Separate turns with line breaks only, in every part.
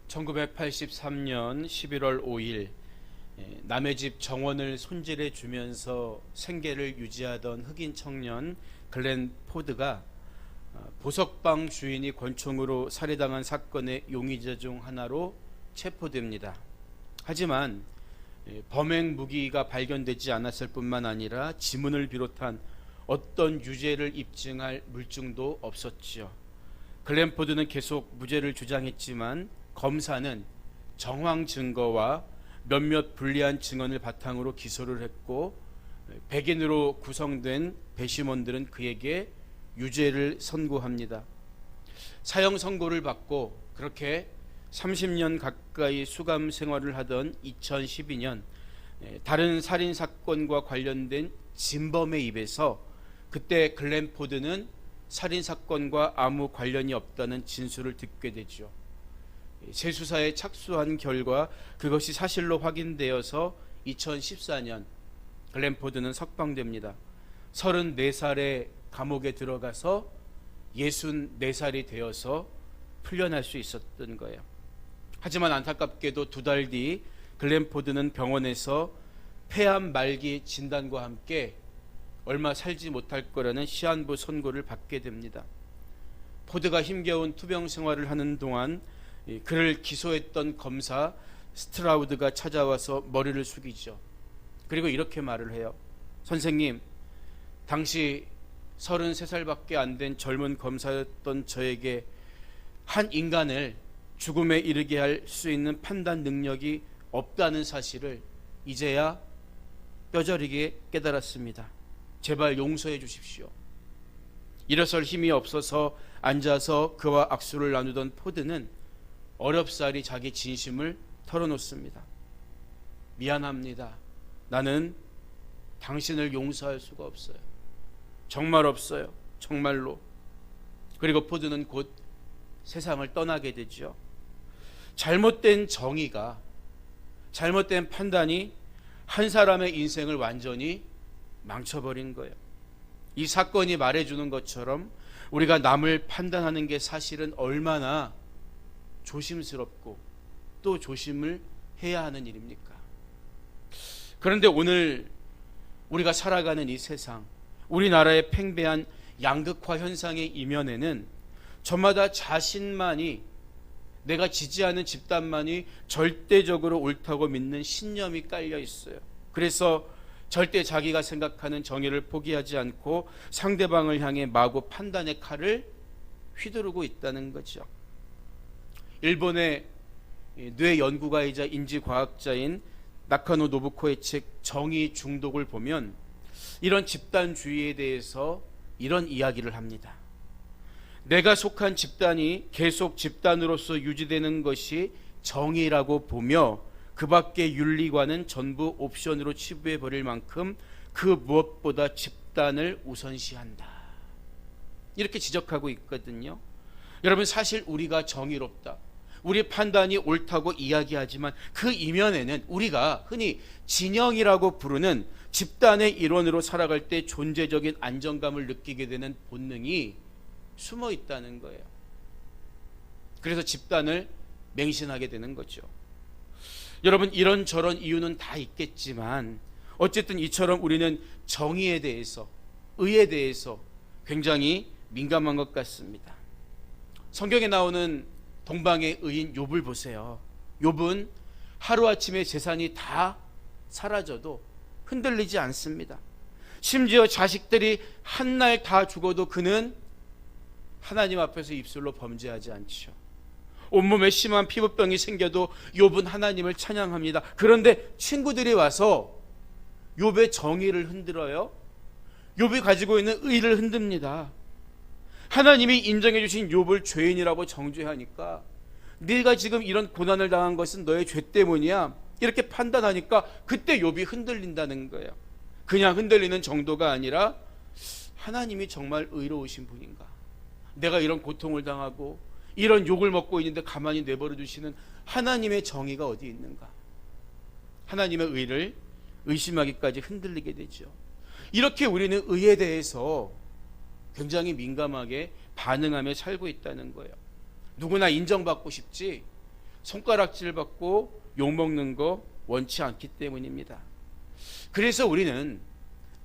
(1983년 11월 5일) 남의 집 정원을 손질해 주면서 생계를 유지하던 흑인 청년 글렌 포드가 보석방 주인이 권총으로 살해당한 사건의 용의자 중 하나로 체포됩니다. 하지만 범행 무기가 발견되지 않았을 뿐만 아니라 지문을 비롯한 어떤 유죄를 입증할 물증도 없었지요. 글렌 포드는 계속 무죄를 주장했지만 검사는 정황 증거와 몇몇 불리한 증언을 바탕으로 기소를 했고, 백인으로 구성된 배심원들은 그에게 유죄를 선고합니다. 사형 선고를 받고 그렇게 30년 가까이 수감 생활을 하던 2012년 다른 살인 사건과 관련된 진범의 입에서 그때 글렌 포드는 살인 사건과 아무 관련이 없다는 진술을 듣게 되죠. 재수사에 착수한 결과 그것이 사실로 확인되어서 2014년 글렌 포드는 석방됩니다. 34살에 감옥에 들어가서 64살이 되어서 풀려날 수 있었던 거예요. 하지만 안타깝게도 2달 뒤 글렌 포드는 병원에서 폐암 말기 진단과 함께 얼마 살지 못할 거라는 시한부 선고를 받게 됩니다. 포드가 힘겨운 투병 생활을 하는 동안 그를 기소했던 검사 스트라우드가 찾아와서 머리를 숙이죠. 그리고 이렇게 말을 해요. 선생님, 당시 33살밖에 안 된 젊은 검사였던 저에게 한 인간을 죽음에 이르게 할 수 있는 판단 능력이 없다는 사실을 이제야 뼈저리게 깨달았습니다. 제발 용서해 주십시오. 일어설 힘이 없어서 앉아서 그와 악수를 나누던 포드는 어렵사리 자기 진심을 털어놓습니다. 미안합니다. 나는 당신을 용서할 수가 없어요. 정말 없어요. 정말로. 그리고 포드는 곧 세상을 떠나게 되죠. 잘못된 정의가, 잘못된 판단이 한 사람의 인생을 완전히 망쳐버린 거예요. 이 사건이 말해주는 것처럼 우리가 남을 판단하는 게 사실은 얼마나 조심스럽고 또 조심을 해야 하는 일입니까? 그런데 오늘 우리가 살아가는 이 세상, 우리나라의 팽배한 양극화 현상의 이면에는 저마다 자신만이, 내가 지지하는 집단만이 절대적으로 옳다고 믿는 신념이 깔려 있어요. 그래서 절대 자기가 생각하는 정의를 포기하지 않고 상대방을 향해 마구 판단의 칼을 휘두르고 있다는 거죠. 일본의 뇌 연구가이자 인지과학자인 나카노 노부코의 책 정의 중독을 보면 이런 집단주의에 대해서 이런 이야기를 합니다. 내가 속한 집단이 계속 집단으로서 유지되는 것이 정의라고 보며 그 밖의 윤리관은 전부 옵션으로 치부해버릴 만큼 그 무엇보다 집단을 우선시한다. 이렇게 지적하고 있거든요. 여러분, 사실 우리가 정의롭다, 우리 판단이 옳다고 이야기하지만 그 이면에는 우리가 흔히 진영이라고 부르는 집단의 일원으로 살아갈 때 존재적인 안정감을 느끼게 되는 본능이 숨어 있다는 거예요. 그래서 집단을 맹신하게 되는 거죠. 여러분, 이런저런 이유는 다 있겠지만 어쨌든 이처럼 우리는 정의에 대해서, 의에 대해서 굉장히 민감한 것 같습니다. 성경에 나오는 동방의 의인 욥을 보세요. 욥은 하루아침에 재산이 다 사라져도 흔들리지 않습니다. 심지어 자식들이 한날 다 죽어도 그는 하나님 앞에서 입술로 범죄하지 않죠. 온몸에 심한 피부병이 생겨도 욥은 하나님을 찬양합니다. 그런데 친구들이 와서 욥의 정의를 흔들어요. 욥이 가지고 있는 의를 흔듭니다. 하나님이 인정해 주신 욥을 죄인이라고 정죄하니까 네가 지금 이런 고난을 당한 것은 너의 죄 때문이야, 이렇게 판단하니까 그때 욥이 흔들린다는 거예요. 그냥 흔들리는 정도가 아니라 하나님이 정말 의로우신 분인가, 내가 이런 고통을 당하고 이런 욕을 먹고 있는데 가만히 내버려 두시는 하나님의 정의가 어디 있는가? 하나님의 의를 의심하기까지 흔들리게 되죠. 이렇게 우리는 의에 대해서 굉장히 민감하게 반응하며 살고 있다는 거예요. 누구나 인정받고 싶지 손가락질 받고 욕먹는 거 원치 않기 때문입니다. 그래서 우리는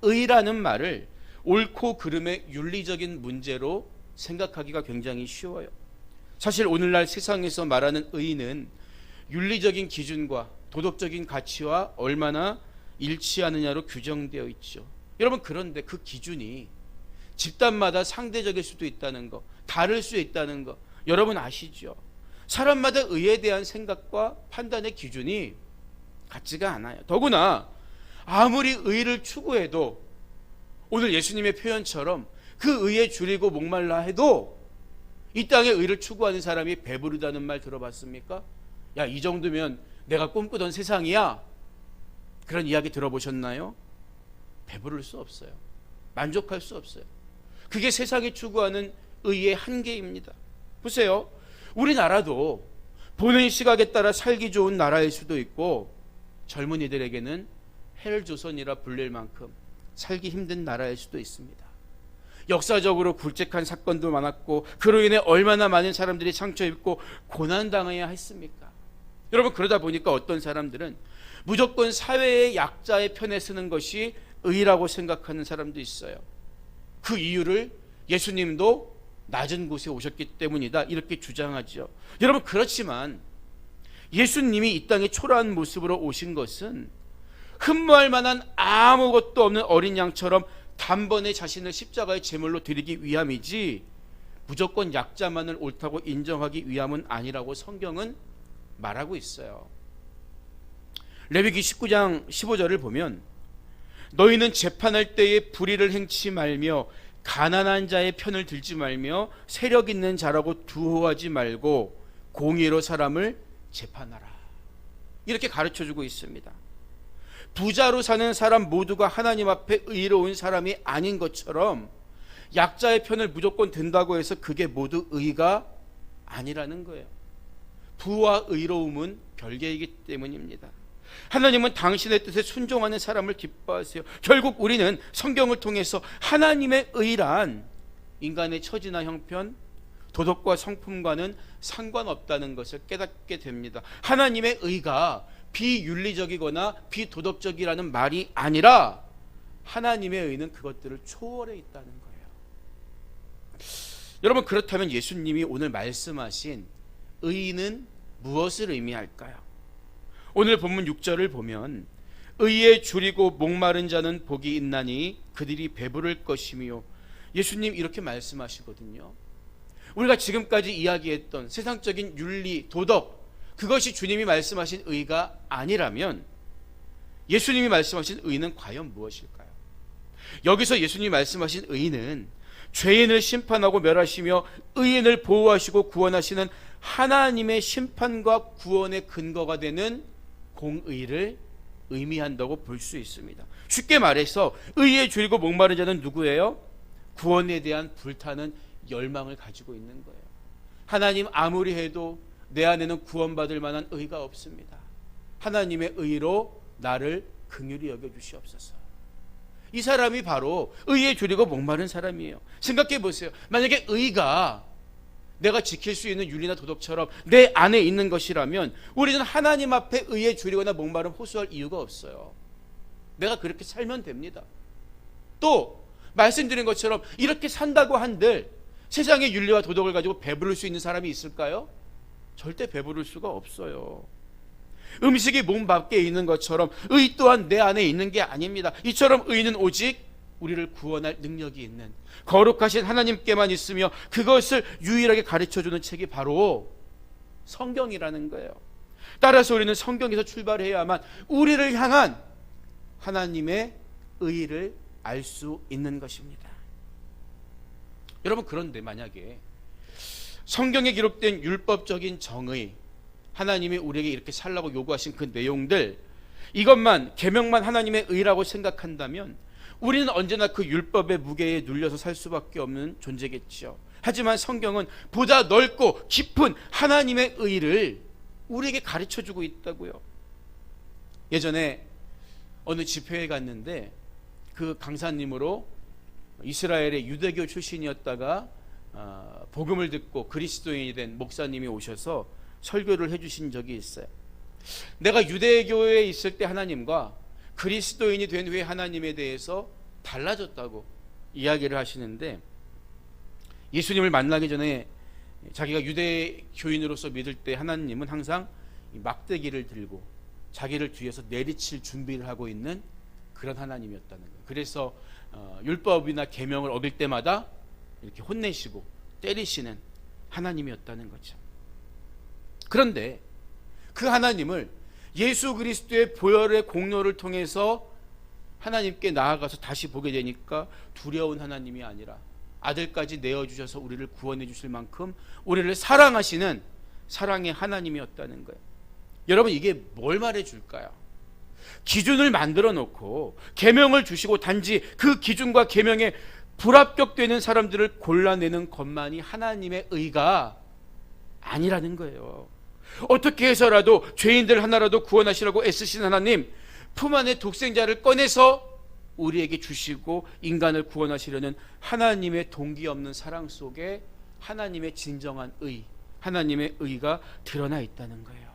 의라는 말을 옳고 그름의 윤리적인 문제로 생각하기가 굉장히 쉬워요. 사실 오늘날 세상에서 말하는 의는 윤리적인 기준과 도덕적인 가치와 얼마나 일치하느냐로 규정되어 있죠. 여러분, 그런데 그 기준이 집단마다 상대적일 수도 있다는 거, 다를 수 있다는 거 여러분 아시죠? 사람마다 의에 대한 생각과 판단의 기준이 같지가 않아요. 더구나 아무리 의를 추구해도 오늘 예수님의 표현처럼 그 의에 줄이고 목말라 해도 이 땅에 의를 추구하는 사람이 배부르다는 말 들어봤습니까? 야, 이 정도면 내가 꿈꾸던 세상이야. 그런 이야기 들어보셨나요? 배부를 수 없어요. 만족할 수 없어요. 그게 세상이 추구하는 의의 한계입니다. 보세요. 우리나라도 보는 시각에 따라 살기 좋은 나라일 수도 있고 젊은이들에게는 헬조선이라 불릴 만큼 살기 힘든 나라일 수도 있습니다. 역사적으로 굵직한 사건도 많았고 그로 인해 얼마나 많은 사람들이 상처 입고 고난당해야 했습니까? 여러분, 그러다 보니까 어떤 사람들은 무조건 사회의 약자의 편에 서는 것이 의라고 생각하는 사람도 있어요. 그 이유를 예수님도 낮은 곳에 오셨기 때문이다 이렇게 주장하죠. 여러분, 그렇지만 예수님이 이 땅에 초라한 모습으로 오신 것은 흠모할 만한 아무것도 없는 어린 양처럼 단번에 자신을 십자가의 제물로 드리기 위함이지 무조건 약자만을 옳다고 인정하기 위함은 아니라고 성경은 말하고 있어요. 레위기 19장 15절을 보면 너희는 재판할 때에 불의를 행치 말며 가난한 자의 편을 들지 말며 세력 있는 자라고 두호하지 말고 공의로 사람을 재판하라. 이렇게 가르쳐주고 있습니다. 부자로 사는 사람 모두가 하나님 앞에 의로운 사람이 아닌 것처럼 약자의 편을 무조건 든다고 해서 그게 모두 의가 아니라는 거예요. 부와 의로움은 별개이기 때문입니다. 하나님은 당신의 뜻에 순종하는 사람을 기뻐하세요. 결국 우리는 성경을 통해서 하나님의 의란 인간의 처지나 형편, 도덕과 성품과는 상관없다는 것을 깨닫게 됩니다. 하나님의 의가 비윤리적이거나 비도덕적이라는 말이 아니라 하나님의 의는 그것들을 초월해 있다는 거예요. 여러분, 그렇다면 예수님이 오늘 말씀하신 의는 무엇을 의미할까요? 오늘 본문 6절을 보면 의에 줄이고 목마른 자는 복이 있나니 그들이 배부를 것이며, 예수님 이렇게 말씀하시거든요. 우리가 지금까지 이야기했던 세상적인 윤리, 도덕, 그것이 주님이 말씀하신 의가 아니라면 예수님이 말씀하신 의는 과연 무엇일까요? 여기서 예수님이 말씀하신 의는 죄인을 심판하고 멸하시며 의인을 보호하시고 구원하시는 하나님의 심판과 구원의 근거가 되는 공의를 의미한다고 볼 수 있습니다. 쉽게 말해서 의에 줄이고 목마른 자는 누구예요? 구원에 대한 불타는 열망을 가지고 있는 거예요. 하나님 아무리 해도 내 안에는 구원받을 만한 의가 없습니다. 하나님의 의로 나를 긍휼히 여겨주시옵소서. 이 사람이 바로 의에 줄이고 목마른 사람이에요. 생각해 보세요. 만약에 의가 내가 지킬 수 있는 윤리나 도덕처럼 내 안에 있는 것이라면 우리는 하나님 앞에 의에 줄이거나 목마름 호소할 이유가 없어요. 내가 그렇게 살면 됩니다. 또 말씀드린 것처럼 이렇게 산다고 한들 세상의 윤리와 도덕을 가지고 배부를 수 있는 사람이 있을까요? 절대 배부를 수가 없어요. 음식이 몸 밖에 있는 것처럼 의 또한 내 안에 있는 게 아닙니다. 이처럼 의는 오직 우리를 구원할 능력이 있는 거룩하신 하나님께만 있으며 그것을 유일하게 가르쳐주는 책이 바로 성경이라는 거예요. 따라서 우리는 성경에서 출발해야만 우리를 향한 하나님의 의를 알 수 있는 것입니다. 여러분, 그런데 만약에 성경에 기록된 율법적인 정의, 하나님이 우리에게 이렇게 살라고 요구하신 그 내용들, 이것만 계명만 하나님의 의라고 생각한다면 우리는 언제나 그 율법의 무게에 눌려서 살 수밖에 없는 존재겠죠. 하지만 성경은 보다 넓고 깊은 하나님의 의를 우리에게 가르쳐주고 있다고요. 예전에 어느 집회에 갔는데 그 강사님으로 이스라엘의 유대교 출신이었다가 복음을 듣고 그리스도인이 된 목사님이 오셔서 설교를 해주신 적이 있어요. 내가 유대교에 있을 때 하나님과 그리스도인이 된 후에 하나님에 대해서 달라졌다고 이야기를 하시는데, 예수님을 만나기 전에 자기가 유대교인으로서 믿을 때 하나님은 항상 막대기를 들고 자기를 뒤에서 내리칠 준비를 하고 있는 그런 하나님이었다는 거예요. 그래서 율법이나 계명을 어길 때마다 이렇게 혼내시고 때리시는 하나님이었다는 거죠. 그런데 그 하나님을 예수 그리스도의 보혈의 공로를 통해서 하나님께 나아가서 다시 보게 되니까 두려운 하나님이 아니라 아들까지 내어주셔서 우리를 구원해 주실 만큼 우리를 사랑하시는 사랑의 하나님이었다는 거예요. 여러분, 이게 뭘 말해줄까요? 기준을 만들어 놓고 계명을 주시고 단지 그 기준과 계명에 불합격되는 사람들을 골라내는 것만이 하나님의 의가 아니라는 거예요. 어떻게 해서라도 죄인들 하나라도 구원하시라고 애쓰신 하나님, 품 안에 독생자를 꺼내서 우리에게 주시고 인간을 구원하시려는 하나님의 동기 없는 사랑 속에 하나님의 진정한 의, 하나님의 의가 드러나 있다는 거예요.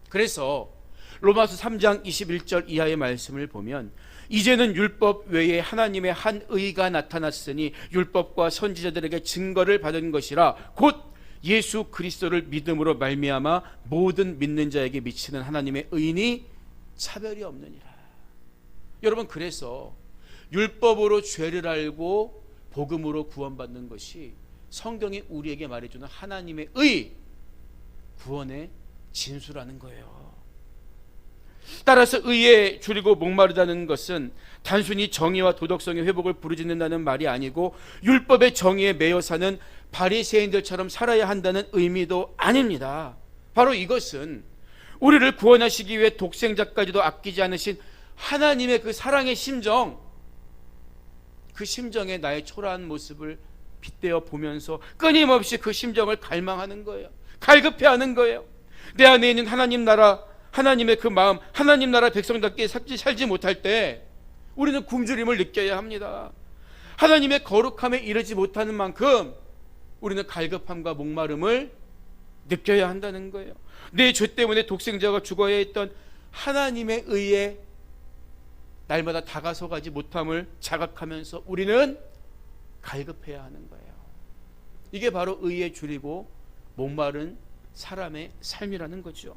그래서 로마서 3장 21절 이하의 말씀을 보면, 이제는 율법 외에 하나님의 한 의가 나타났으니 율법과 선지자들에게 증거를 받은 것이라 곧 예수 그리스도를 믿음으로 말미암아 모든 믿는 자에게 미치는 하나님의 의인이 차별이 없느니라. 여러분, 그래서 율법으로 죄를 알고 복음으로 구원받는 것이 성경이 우리에게 말해주는 하나님의 의, 구원의 진수라는 거예요. 따라서 의에 줄이고 목마르다는 것은 단순히 정의와 도덕성의 회복을 부르짖는다는 말이 아니고 율법의 정의에 매여 사는 바리새인들처럼 살아야 한다는 의미도 아닙니다. 바로 이것은 우리를 구원하시기 위해 독생자까지도 아끼지 않으신 하나님의 그 사랑의 심정, 그 심정에 나의 초라한 모습을 빗대어 보면서 끊임없이 그 심정을 갈망하는 거예요. 갈급해하는 거예요. 내 안에 있는 하나님 나라, 하나님의 그 마음, 하나님 나라 백성답게 살지 못할 때 우리는 굶주림을 느껴야 합니다. 하나님의 거룩함에 이르지 못하는 만큼 우리는 갈급함과 목마름을 느껴야 한다는 거예요. 내 죄 때문에 독생자가 죽어야 했던 하나님의 의에 날마다 다가서가지 못함을 자각하면서 우리는 갈급해야 하는 거예요. 이게 바로 의에 줄이고 목마른 사람의 삶이라는 거죠.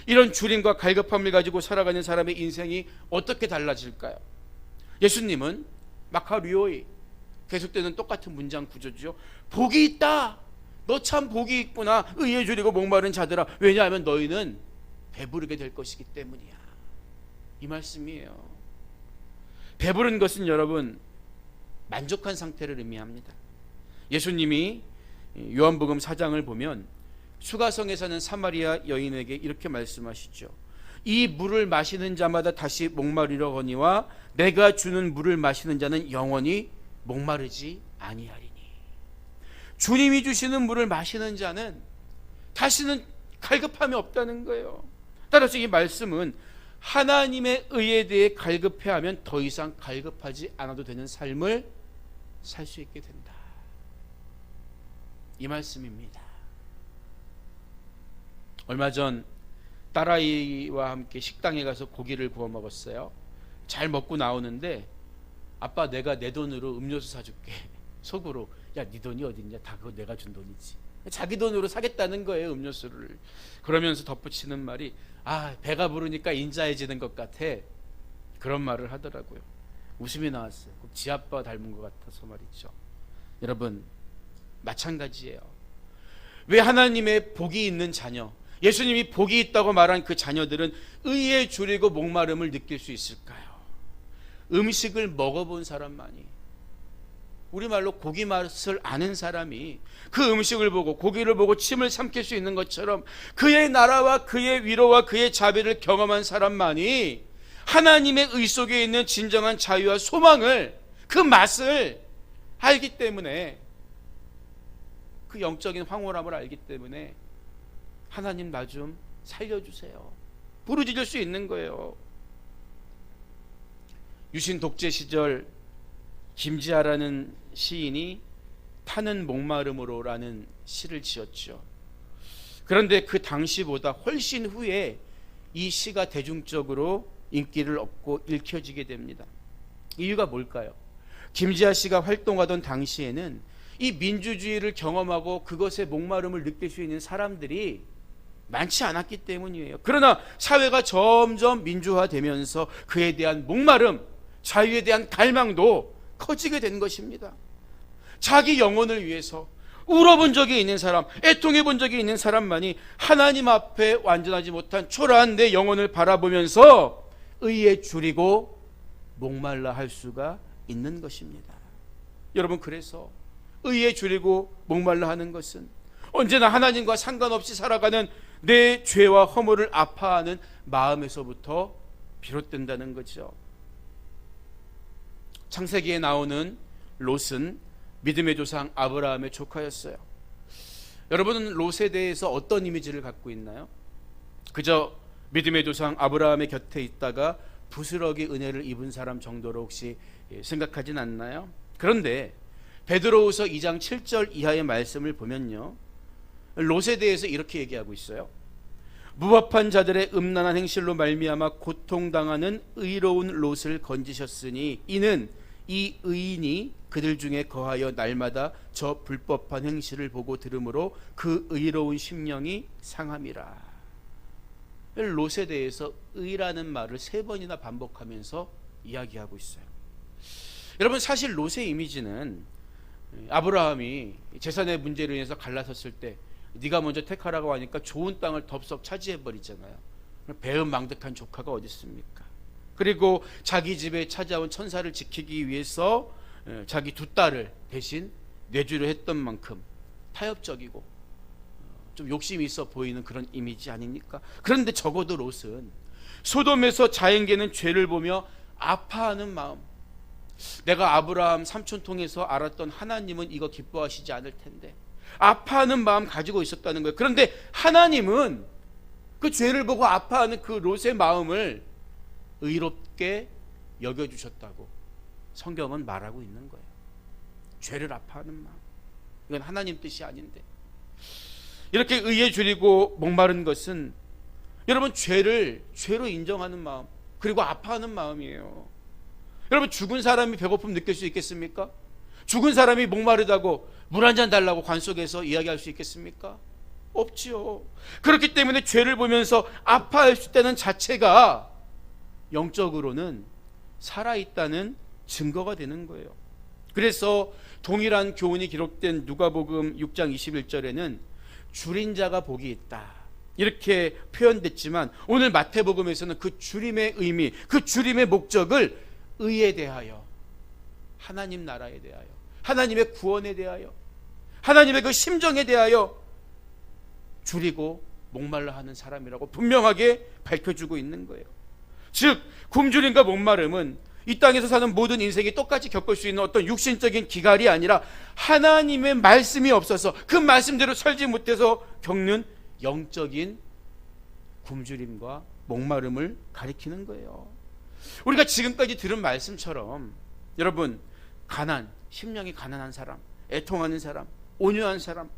이런 줄임과 갈급함을 가지고 살아가는 사람의 인생이 어떻게 달라질까요? 예수님은 마카리오이, 계속되는 똑같은 문장 구조죠. 복이 있다, 너 참 복이 있구나, 의에 줄이고 목마른 자들아, 왜냐하면 너희는 배부르게 될 것이기 때문이야, 이 말씀이에요. 배부른 것은 여러분 만족한 상태를 의미합니다. 예수님이 요한복음 4장을 보면 수가성에 사는 사마리아 여인에게 이렇게 말씀하시죠. 이 물을 마시는 자마다 다시 목마르려거니와 내가 주는 물을 마시는 자는 영원히 목마르지 아니하리니. 주님이 주시는 물을 마시는 자는 다시는 갈급함이 없다는 거예요. 따라서 이 말씀은 하나님의 의에 대해 갈급해하면 더 이상 갈급하지 않아도 되는 삶을 살 수 있게 된다, 이 말씀입니다. 얼마 전 딸아이와 함께 식당에 가서 고기를 구워 먹었어요. 잘 먹고 나오는데 아빠, 내가 내 돈으로 음료수 사줄게. 속으로, 야, 네 돈이 어딨냐, 다 그거 내가 준 돈이지. 자기 돈으로 사겠다는 거예요, 음료수를. 그러면서 덧붙이는 말이, 아, 배가 부르니까 인자해지는 것 같아, 그런 말을 하더라고요. 웃음이 나왔어요. 꼭 지 아빠 닮은 것 같아서 말이죠. 여러분, 마찬가지예요. 왜 하나님의 복이 있는 자녀, 예수님이 복이 있다고 말한 그 자녀들은 의에 줄이고 목마름을 느낄 수 있을까요? 음식을 먹어본 사람만이, 우리말로 고기 맛을 아는 사람이 그 음식을 보고 고기를 보고 침을 삼킬 수 있는 것처럼 그의 나라와 그의 위로와 그의 자비를 경험한 사람만이 하나님의 의 속에 있는 진정한 자유와 소망을, 그 맛을 알기 때문에, 그 영적인 황홀함을 알기 때문에 하나님 나 좀 살려주세요 부르짖을 수 있는 거예요. 유신 독재 시절 김지아라는 시인이 타는 목마름으로라는 시를 지었죠. 그런데 그 당시보다 훨씬 후에 이 시가 대중적으로 인기를 얻고 읽혀지게 됩니다. 이유가 뭘까요? 김지아 씨가 활동하던 당시에는 이 민주주의를 경험하고 그것의 목마름을 느낄 수 있는 사람들이 많지 않았기 때문이에요. 그러나 사회가 점점 민주화되면서 그에 대한 목마름, 자유에 대한 갈망도 커지게 된 것입니다. 자기 영혼을 위해서 울어본 적이 있는 사람, 애통해 본 적이 있는 사람만이 하나님 앞에 완전하지 못한 초라한 내 영혼을 바라보면서 의에 줄이고 목말라 할 수가 있는 것입니다. 여러분, 그래서 의에 줄이고 목말라 하는 것은 언제나 하나님과 상관없이 살아가는 내 죄와 허물을 아파하는 마음에서부터 비롯된다는 거죠. 창세기에 나오는 롯은 믿음의 조상 아브라함의 조카였어요. 여러분은 롯에 대해서 어떤 이미지를 갖고 있나요? 그저 믿음의 조상 아브라함의 곁에 있다가 부스러기 은혜를 입은 사람 정도로 혹시 생각하진 않나요? 그런데 베드로후서 2장 7절 이하의 말씀을 보면요, 롯에 대해서 이렇게 얘기하고 있어요. 무법한 자들의 음란한 행실로 말미암아 고통당하는 의로운 롯을 건지셨으니 이는 이 의인이 그들 중에 거하여 날마다 저 불법한 행실을 보고 들으므로 그 의로운 심령이 상함이라. 롯에 대해서 의라는 말을 3번이나 반복하면서 이야기하고 있어요. 여러분, 사실 롯의 이미지는 아브라함이 재산의 문제로 인해서 갈라섰을 때 네가 먼저 택하라고 하니까 좋은 땅을 덥석 차지해버리잖아요. 배은망덕한 조카가 어디 있습니까? 그리고 자기 집에 찾아온 천사를 지키기 위해서 자기 2딸을 대신 내주려 했던 만큼 타협적이고 좀 욕심이 있어 보이는 그런 이미지 아닙니까? 그런데 적어도 롯은 소돔에서 자행되는 죄를 보며 아파하는 마음, 내가 아브라함 삼촌 통해서 알았던 하나님은 이거 기뻐하시지 않을 텐데 아파하는 마음 가지고 있었다는 거예요. 그런데 하나님은 그 죄를 보고 아파하는 그 롯의 마음을 의롭게 여겨주셨다고 성경은 말하고 있는 거예요. 죄를 아파하는 마음, 이건 하나님 뜻이 아닌데, 이렇게 의에 줄이고 목마른 것은 여러분 죄를 죄로 인정하는 마음, 그리고 아파하는 마음이에요. 여러분, 죽은 사람이 배고픔 느낄 수 있겠습니까? 죽은 사람이 목마르다고 물 한 잔 달라고 관 속에서 이야기할 수 있겠습니까? 없지요. 그렇기 때문에 죄를 보면서 아파할 수 있다는 자체가 영적으로는 살아있다는 증거가 되는 거예요. 그래서 동일한 교훈이 기록된 누가복음 6장 21절에는 줄인 자가 복이 있다 이렇게 표현됐지만, 오늘 마태복음에서는 그 줄임의 의미, 그 줄임의 목적을 의에 대하여, 하나님 나라에 대하여, 하나님의 구원에 대하여, 하나님의 그 심정에 대하여 줄이고 목말라 하는 사람이라고 분명하게 밝혀주고 있는 거예요. 즉, 굶주림과 목마름은 이 땅에서 사는 모든 인생이 똑같이 겪을 수 있는 어떤 육신적인 기갈이 아니라 하나님의 말씀이 없어서 그 말씀대로 살지 못해서 겪는 영적인 굶주림과 목마름을 가리키는 거예요. 우리가 지금까지 들은 말씀처럼 여러분, 가난, 심령이 가난한 사람, 애통하는 사람, 온유한 사람,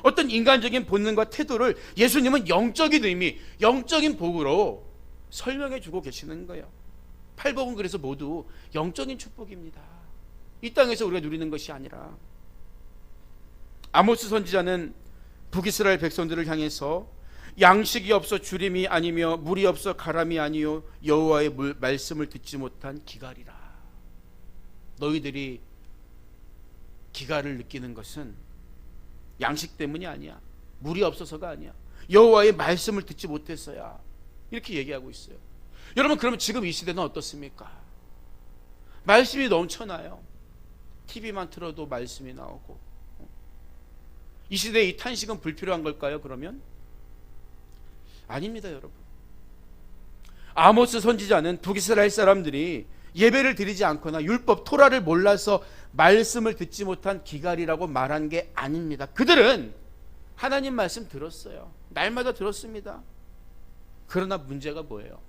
어떤 인간적인 본능과 태도를 예수님은 영적인 의미, 영적인 복으로 설명해 주고 계시는 거예요. 팔복은 그래서 모두 영적인 축복입니다. 이 땅에서 우리가 누리는 것이 아니라. 아모스 선지자는 북이스라엘 백성들을 향해서 양식이 없어 주림이 아니며 물이 없어 가람이 아니요 여호와의 말씀을 듣지 못한 기갈이라. 너희들이 기갈을 느끼는 것은 양식 때문이 아니야, 물이 없어서가 아니야, 여호와의 말씀을 듣지 못했어야. 이렇게 얘기하고 있어요. 여러분, 그러면 지금 이 시대는 어떻습니까? 말씀이 넘쳐나요. TV만 틀어도 말씀이 나오고. 이 시대에 이 탄식은 불필요한 걸까요? 그러면 아닙니다. 여러분, 아모스 선지자는 북이스라엘 사람들이 예배를 드리지 않거나 율법 토라를 몰라서 말씀을 듣지 못한 기갈이라고 말한 게 아닙니다. 그들은 하나님 말씀 들었어요. 날마다 들었습니다. 그러나 문제가 뭐예요?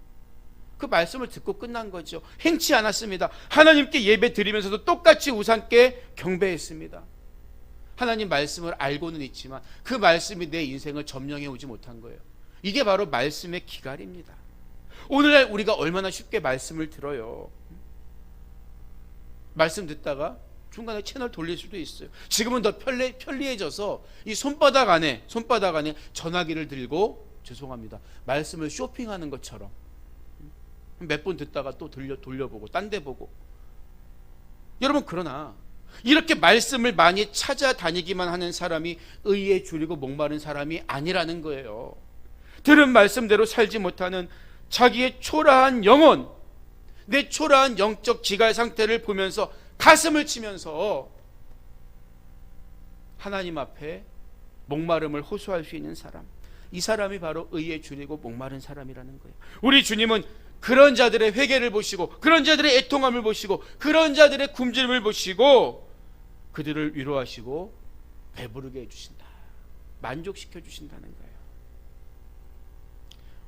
그 말씀을 듣고 끝난 거죠. 행치 않았습니다. 하나님께 예배 드리면서도 똑같이 우상께 경배했습니다. 하나님 말씀을 알고는 있지만 그 말씀이 내 인생을 점령해 오지 못한 거예요. 이게 바로 말씀의 기갈입니다. 오늘날 우리가 얼마나 쉽게 말씀을 들어요. 말씀 듣다가 중간에 채널 돌릴 수도 있어요. 지금은 더 편리해져서 이 손바닥 안에 전화기를 들고, 죄송합니다, 말씀을 쇼핑하는 것처럼 몇 번 듣다가 또 돌려보고 딴 데 보고. 여러분, 그러나 이렇게 말씀을 많이 찾아다니기만 하는 사람이 의에 줄이고 목마른 사람이 아니라는 거예요. 들은 말씀대로 살지 못하는 자기의 초라한 영혼, 내 초라한 영적 지갈 상태를 보면서 가슴을 치면서 하나님 앞에 목마름을 호소할 수 있는 사람, 이 사람이 바로 의에 줄이고 목마른 사람이라는 거예요. 우리 주님은 그런 자들의 회개를 보시고, 그런 자들의 애통함을 보시고, 그런 자들의 굶주림을 보시고 그들을 위로하시고 배부르게 해주신다, 만족시켜 주신다는 거예요.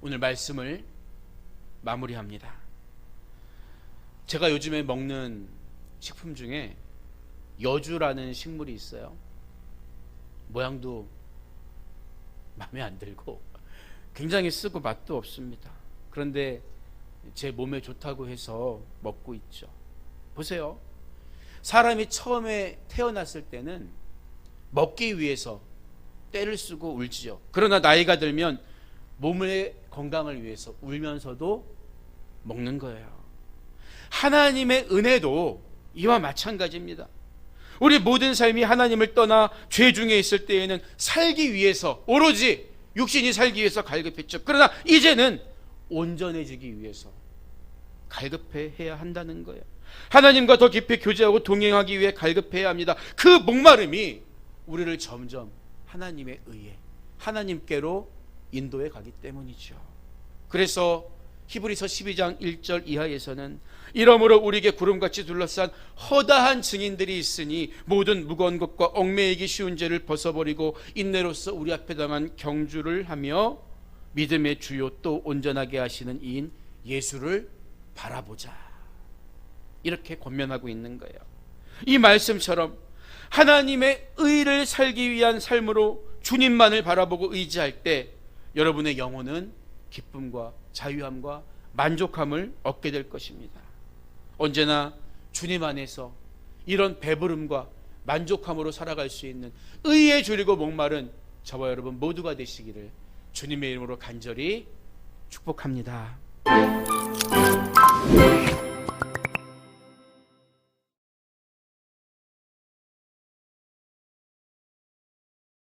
오늘 말씀을 마무리합니다. 제가 요즘에 먹는 식품 중에 여주라는 식물이 있어요. 모양도 마음에 안 들고 굉장히 쓰고 맛도 없습니다. 그런데 제 몸에 좋다고 해서 먹고 있죠. 보세요. 사람이 처음에 태어났을 때는 먹기 위해서 떼를 쓰고 울지요. 그러나 나이가 들면 몸의 건강을 위해서 울면서도 먹는 거예요. 하나님의 은혜도 이와 마찬가지입니다. 우리 모든 삶이 하나님을 떠나 죄 중에 있을 때에는 살기 위해서, 오로지 육신이 살기 위해서 갈급했죠. 그러나 이제는 온전해지기 위해서 갈급해야 한다는 거예요. 하나님과 더 깊이 교제하고 동행하기 위해 갈급해야 합니다. 그 목마름이 우리를 점점 하나님의 의에, 하나님께로 인도해 가기 때문이죠. 그래서 히브리서 12장 1절 이하에서는 이러므로 우리에게 구름같이 둘러싼 허다한 증인들이 있으니 모든 무거운 것과 얽매이기 쉬운 죄를 벗어버리고 인내로서 우리 앞에 당한 경주를 하며 믿음의 주요 또 온전하게 하시는 이인 예수를 바라보자, 이렇게 권면하고 있는 거예요. 이 말씀처럼 하나님의 의를 살기 위한 삶으로 주님만을 바라보고 의지할 때 여러분의 영혼은 기쁨과 자유함과 만족함을 얻게 될 것입니다. 언제나 주님 안에서 이런 배부름과 만족함으로 살아갈 수 있는 의에 줄이고 목마른 저와 여러분 모두가 되시기를 주님의 이름으로 간절히 축복합니다.